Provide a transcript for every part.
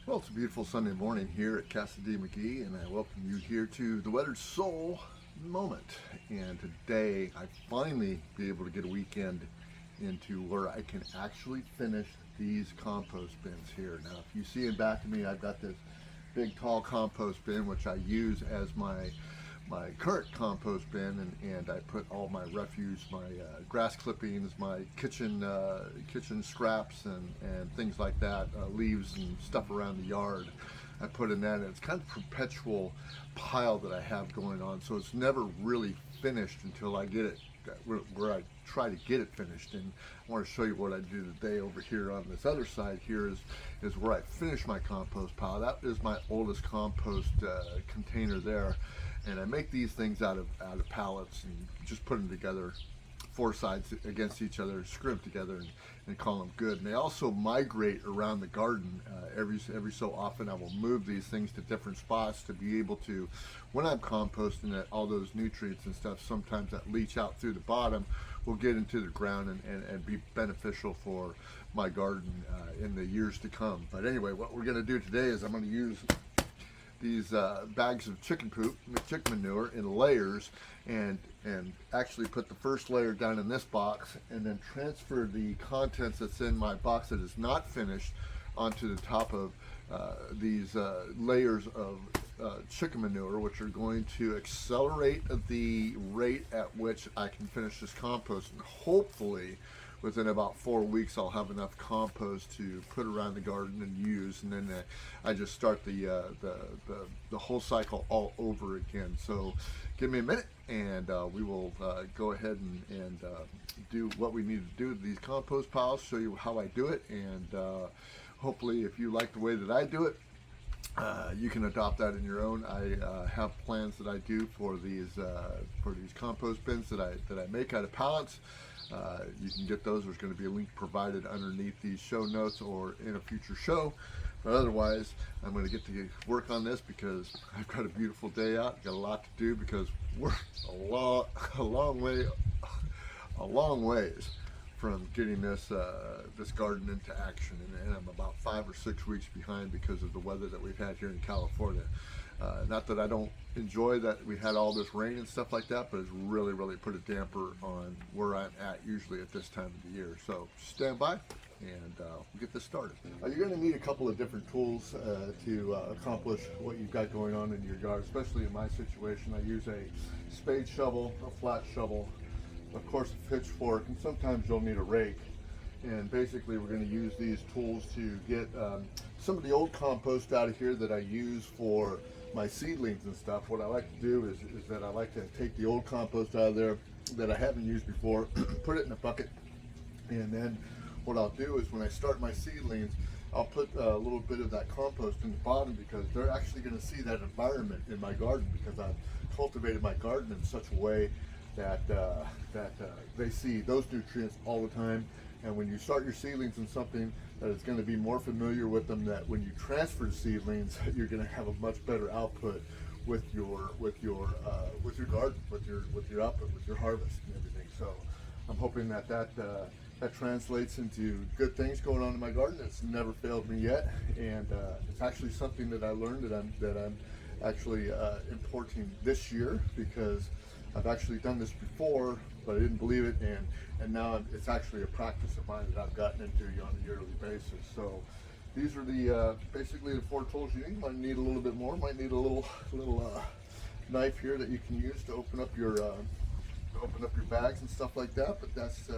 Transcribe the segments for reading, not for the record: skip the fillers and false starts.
Well, it's a beautiful Sunday morning here at Cashapp McGee, and I welcome you here to the Weathered Soul moment. And today, I finally be able to get a weekend into where I can actually finish these compost bins here. Now, if you see in back of me, I've got this big, tall compost bin, which I use as my current compost bin, and I put all my refuse, my grass clippings, my kitchen scraps and things like that, leaves and stuff around the yard. I put in that, and it's kind of a perpetual pile that I have going on, so it's never really finished until I get it where I try to get it finished. And I want to show you what I do today over here on this other side here is where I finish my compost pile. That is my oldest compost container there. And I make these things out of pallets and just put them together, four sides against each other, screw them together, and call them good. And they also migrate around the garden. Every so often I will move these things to different spots to be able to, when I'm composting it, all those nutrients and stuff sometimes that leach out through the bottom will get into the ground and be beneficial for my garden in the years to come. But anyway, what we're going to do today is I'm going to use these bags of chicken manure in layers, and actually put the first layer down in this box, and then transfer the contents that's in my box that is not finished onto the top of these layers of chicken manure, which are going to accelerate the rate at which I can finish this compost. And hopefully within about 4 weeks I'll have enough compost to put around the garden and use, and then I just start the whole cycle all over again. So give me a minute, and we will go ahead and do what we need to do with these compost piles, show you how I do it, and hopefully if you like the way that I do it, you can adopt that in your own. I have plans that I do for these compost bins that I make out of pallets. You can get those. There's going to be a link provided underneath these show notes or in a future show. But otherwise, I'm going to get to work on this because I've got a beautiful day out. Got a lot to do because we're a long ways from getting this garden into action, and I'm about 5 or 6 weeks behind because of the weather that we've had here in California. Not that I don't enjoy that we had all this rain and stuff like that, but it's really put a damper on where I'm at usually at this time of the year. So stand by, and we'll get this started. You're going to need a couple of different tools to accomplish what you've got going on in your yard, especially in my situation. I use a spade shovel, a flat shovel, of course a pitchfork, and sometimes you'll need a rake. And basically we're going to use these tools to get some of the old compost out of here that I use for my seedlings and stuff. What I like to do is that I like to take the old compost out of there that I haven't used before, put it in a bucket, and then what I'll do is when I start my seedlings, I'll put a little bit of that compost in the bottom, because they're actually going to see that environment in my garden, because I've cultivated my garden in such a way that they see those nutrients all the time. And when you start your seedlings in something that is going to be more familiar with them, that when you transfer the seedlings, you're going to have a much better output with your garden, with your output, with your harvest and everything. So I'm hoping that translates into good things going on in my garden. It's never failed me yet, and it's actually something that I learned that I'm actually importing this year, because I've actually done this before, but I didn't believe it, and now it's actually a practice of mine that I've gotten into on a yearly basis. So these are the basically the 4 tools you need. Might need a little bit more. Might need a little knife here that you can use to open up your bags and stuff like that. But that's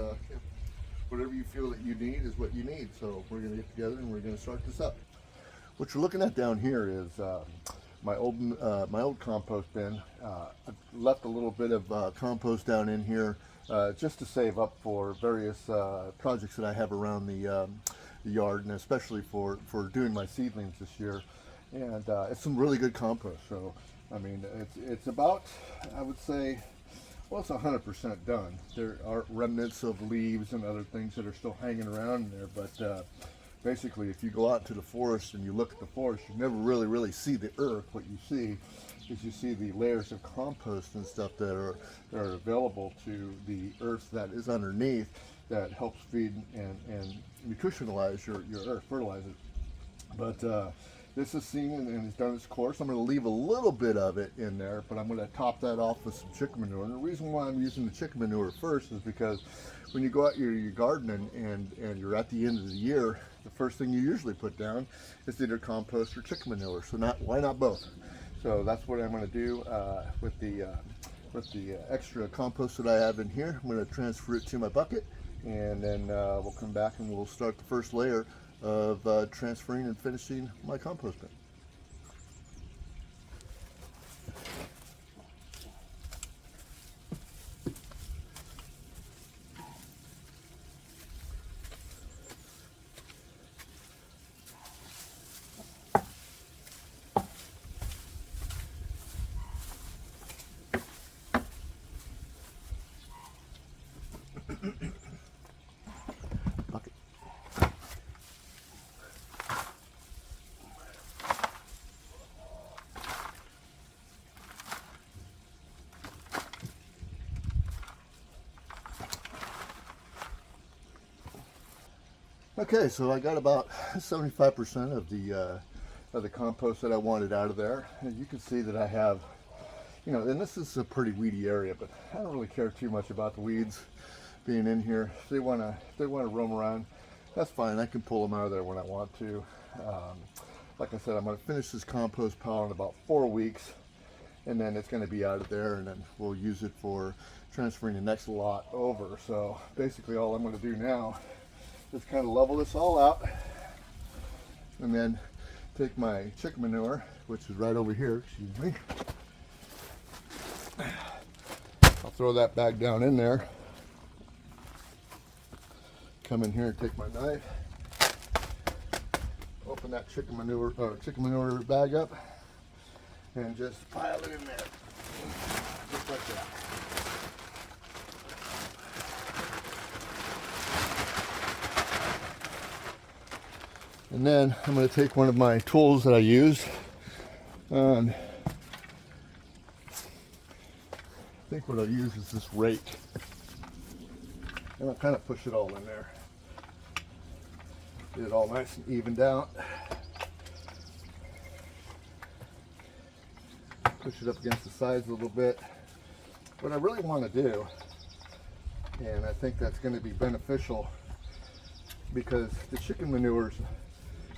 whatever you feel that you need is what you need. So we're going to get together and we're going to start this up. What you're looking at down here is my old compost bin. I've left a little bit of compost down in here just to save up for various projects that I have around the yard, and especially for doing my seedlings this year. And it's some really good compost. So I mean, it's about, I would say, well, it's 100% done. There are remnants of leaves and other things that are still hanging around in there, but basically, if you go out to the forest and you look at the forest, you never really see the earth. What you see is you see the layers of compost and stuff that are available to the earth that is underneath, that helps feed and nutritionalize your earth, fertilize it. But This is seen and has done its course. I'm going to leave a little bit of it in there, but I'm going to top that off with some chicken manure. And the reason why I'm using the chicken manure first is because when you go out your garden and you're at the end of the year, the first thing you usually put down is either compost or chicken manure. So why not both? So that's what I'm going to do with the extra compost that I have in here. I'm going to transfer it to my bucket, and then we'll come back and we'll start the first layer of transferring and finishing my compost bin. Bucket. Okay, so I got about 75% of the compost that I wanted out of there. And you can see that I have, you know, and this is a pretty weedy area, but I don't really care too much about the weeds being in here. If they want to roam around, that's fine. I can pull them out of there when I want to. Like I said, I'm going to finish this compost pile in about 4 weeks, and then it's going to be out of there, and then we'll use it for transferring the next lot over. So basically all I'm going to do now is kind of level this all out, and then take my chicken manure, which is right over here, excuse me. I'll throw that bag down in there. Come in here and take my knife, open that chicken manure bag up, and just pile it in there, just like that. And then I'm going to take one of my tools that I use. I think what I'll use is this rake. And I'll kind of push it all in there. Get it all nice and evened out. Push it up against the sides a little bit. What I really want to do, and I think that's going to be beneficial, because the chicken manure's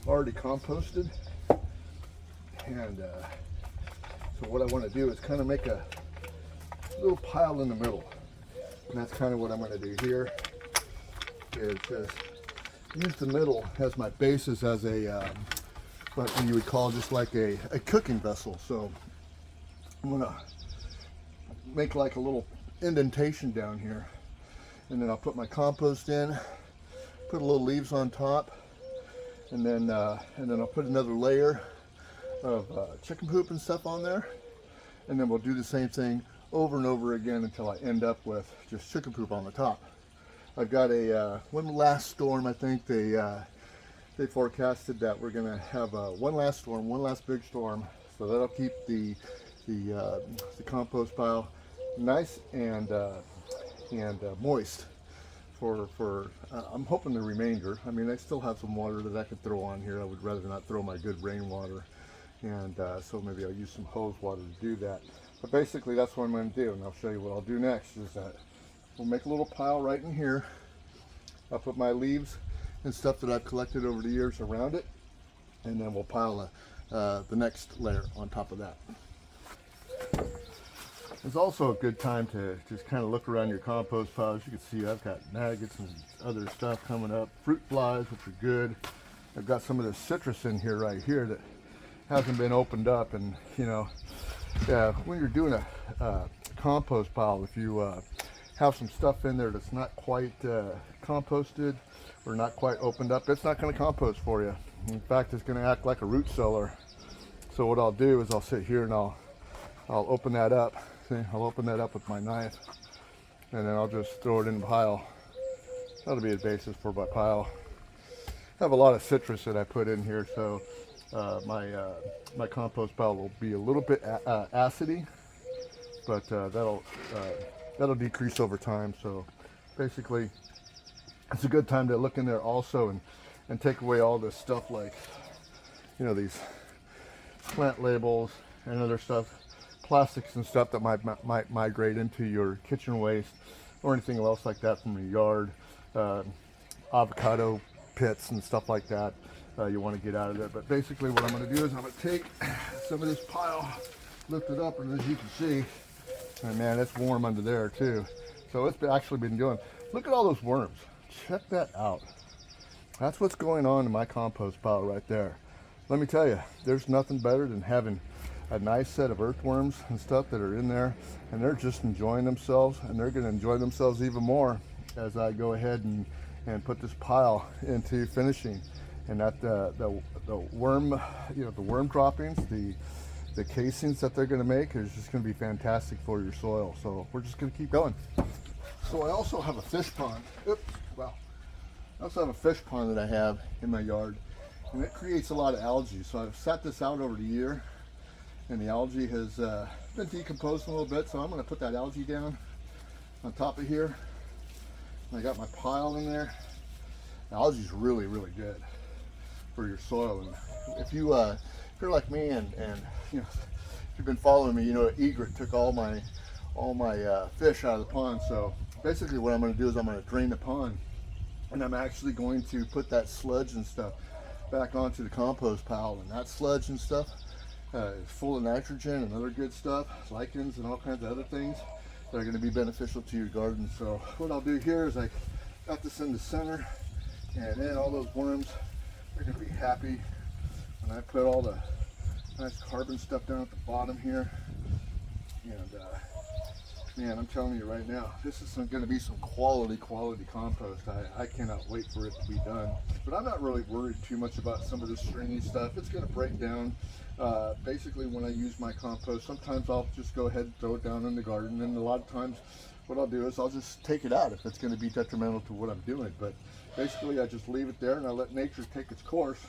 already composted, and so what I want to do is kind of make a little pile in the middle, and that's kind of what I'm going to do here, is just use the middle as my basis, as a what you would call just like a cooking vessel. So I'm going to make like a little indentation down here, and then I'll put my compost in, put a little leaves on top, and then I'll put another layer of chicken poop and stuff on there, and then we'll do the same thing over and over again until I end up with just chicken poop on the top. I've got a one last storm. I think they forecasted that we're going to have one last storm, one last big storm, so that'll keep the compost pile nice and moist. I'm hoping the remainder. I mean, I still have some water that I could throw on here. I would rather not throw my good rainwater, and so maybe I'll use some hose water to do that. But basically that's what I'm going to do, and I'll show you what I'll do next. Is that we'll make a little pile right in here. I'll put my leaves and stuff that I've collected over the years around it, and then we'll pile the next layer on top of that. It's also a good time to just kind of look around your compost pile. As you can see, I've got maggots and other stuff coming up, fruit flies, which are good. I've got some of this citrus in here right here that hasn't been opened up, and you know, when you're doing a compost pile, if you have some stuff in there that's not quite composted or not quite opened up, it's not going to compost for you. In fact, it's going to act like a root cellar. So what I'll do is I'll sit here and I'll open that up. See, I'll open that up with my knife, and then I'll just throw it in the pile. That'll be a basis for my pile. I have a lot of citrus that I put in here, so my compost pile will be a little bit acidy, but that'll decrease over time. So basically, it's a good time to look in there also and take away all this stuff, like, you know, these plant labels and other stuff, plastics and stuff that might migrate into your kitchen waste or anything else like that from your yard, avocado pits and stuff like that. You want to get out of there. But basically what I'm going to do is I'm going to take some of this pile, lift it up, and as you can see, and man, it's warm under there too. So it's actually been doing, look at all those worms. Check that out. That's what's going on in my compost pile right there. Let me tell you, there's nothing better than having a nice set of earthworms and stuff that are in there, and they're just enjoying themselves, and they're going to enjoy themselves even more as I go ahead and put this pile into finishing. And that the worm, you know, the worm droppings, the casings that they're going to make is just going to be fantastic for your soil. So we're just going to keep going. So I also have a fish pond. Oops, wow. I also have a fish pond that I have in my yard, and it creates a lot of algae. So I've sat this out over the year, and the algae has been decomposing a little bit. So I'm going to put that algae down on top of here. And I got my pile in there. The algae is really, really good for your soil. And if you're like me, and you know, if you've been following me, you know egret took all my fish out of the pond. So basically what I'm going to do is I'm going to drain the pond, and I'm actually going to put that sludge and stuff back onto the compost pile. And that sludge and stuff is full of nitrogen and other good stuff, lichens and all kinds of other things that are going to be beneficial to your garden. So what I'll do here is I got this in the center, and then all those worms are going to be happy when I put all the nice carbon stuff down at the bottom here. And man, I'm telling you right now, this is going to be some quality compost. I cannot wait for it to be done. But I'm not really worried too much about some of this stringy stuff. It's going to break down. Basically, when I use my compost, sometimes I'll just go ahead and throw it down in the garden, and a lot of times what I'll do is I'll just take it out if it's going to be detrimental to what I'm doing. But basically, I just leave it there and I let nature take its course.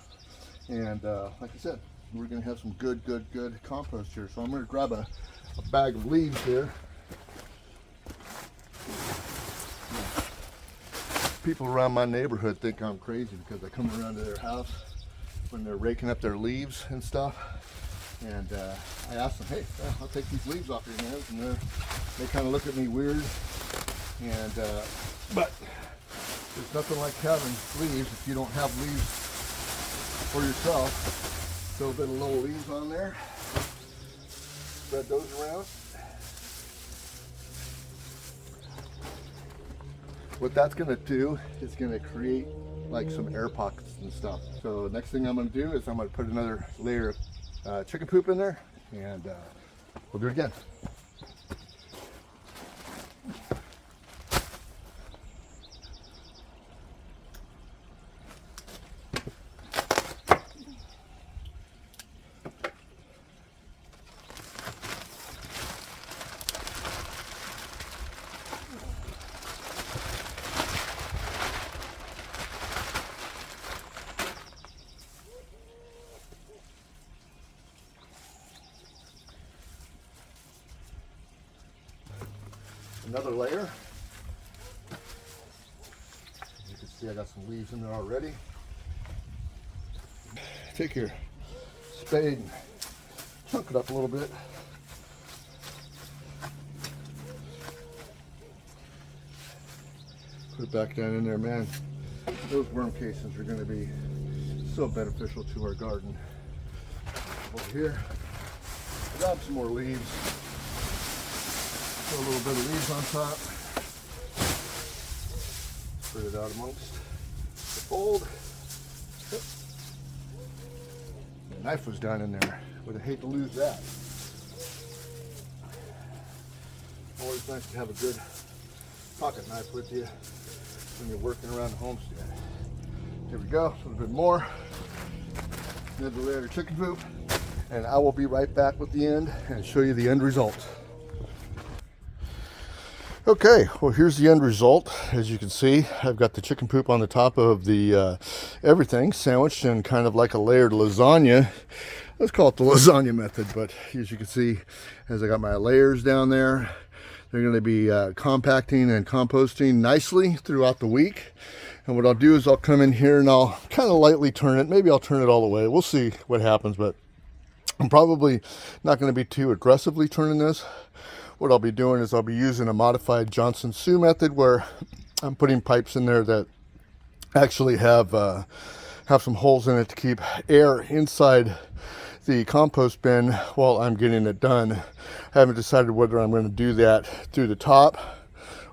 And like I said, we're going to have some good compost here. So I'm going to grab a bag of leaves here. People around my neighborhood think I'm crazy because I come around to their house when they're raking up their leaves and stuff. And I ask them, hey, I'll take these leaves off your hands. And they kind of look at me weird. And but there's nothing like having leaves if you don't have leaves for yourself. Throw a bit of little leaves on there. Spread those around. What that's going to do is going to create like some air pockets and stuff. So next thing I'm going to do is I'm going to put another layer of chicken poop in there, and we'll do it again. Another layer. You can see I got some leaves in there already. Take your spade and chunk it up a little bit. Put it back down in there, man. Those worm casings are going to be so beneficial to our garden. Over here, grab some more leaves. Put a little bit of leaves on top. Spread it out amongst the fold. The knife was down in there. Would have hate to lose that. Always nice to have a good pocket knife with you when you're working around the homestead. Here we go, a little bit more. Another layer of chicken poop. And I will be right back with the end and show you the end result. Okay, well here's the end result. As you can see, I've got the chicken poop on the top of the everything sandwiched in kind of like a layered lasagna. Let's call it the lasagna method, but as you can see, as I got my layers down there, they're going to be compacting and composting nicely throughout the week. And what I'll do is I'll come in here and I'll kind of lightly turn it. Maybe I'll turn it all the way. We'll see what happens, but I'm probably not going to be too aggressively turning this. What I'll be doing is I'll be using a modified Johnson-Su method where I'm putting pipes in there that actually have some holes in it to keep air inside the compost bin while I'm getting it done. I haven't decided whether I'm going to do that through the top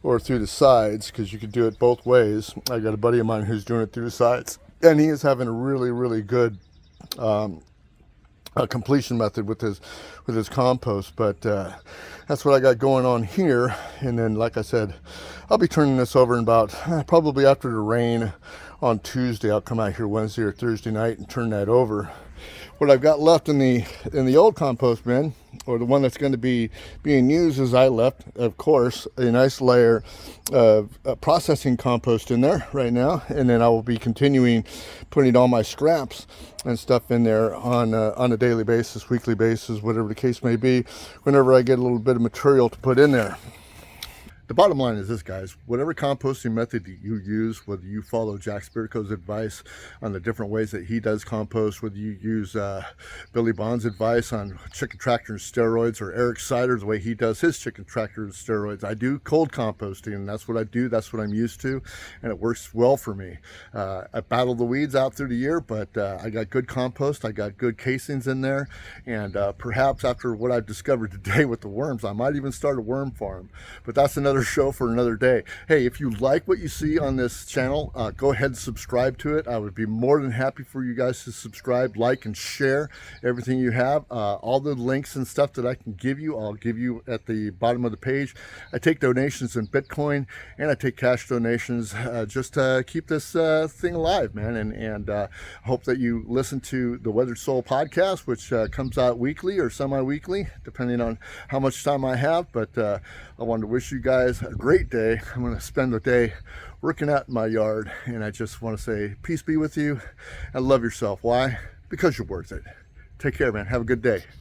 or through the sides, because you could do it both ways. I got a buddy of mine who's doing it through the sides, and he is having a really good completion method with his compost. But that's what I got going on here. And then, like I said, I'll be turning this over in about probably after the rain on Tuesday. I'll come out here Wednesday or Thursday night and turn that over. What I've got left in the old compost bin, or the one that's going to be being used, is I left, of course, a nice layer of processing compost in there right now, and then I will be continuing putting all my scraps and stuff in there on a daily basis, weekly basis, whatever the case may be, whenever I get a little bit of material to put in there. The bottom line is this, guys: whatever composting method that you use, whether you follow Jack Spirko's advice on the different ways that he does compost, whether you use Billy Bond's advice on chicken tractor and steroids, or Eric Sider, the way he does his chicken tractor and steroids. I do cold composting, and that's what I do. That's what I'm used to, and it works well for me. I battle the weeds out through the year, but I got good compost. I got good casings in there, and perhaps after what I've discovered today with the worms, I might even start a worm farm. But that's another show for another day. Hey, if you like what you see on this channel, go ahead and subscribe to it. I would be more than happy for you guys to subscribe, like, and share everything you have. All the links and stuff that I can give you, I'll give you at the bottom of the page. I take donations in Bitcoin, and I take cash donations just to keep this thing alive, man. And hope that you listen to the Weathered Soul podcast, which comes out weekly or semi-weekly, depending on how much time I have. But I wanted to wish you guys a great day. I'm going to spend the day working out in my yard, and I just want to say peace be with you and love yourself. Why? Because you're worth it. Take care, man. Have a good day.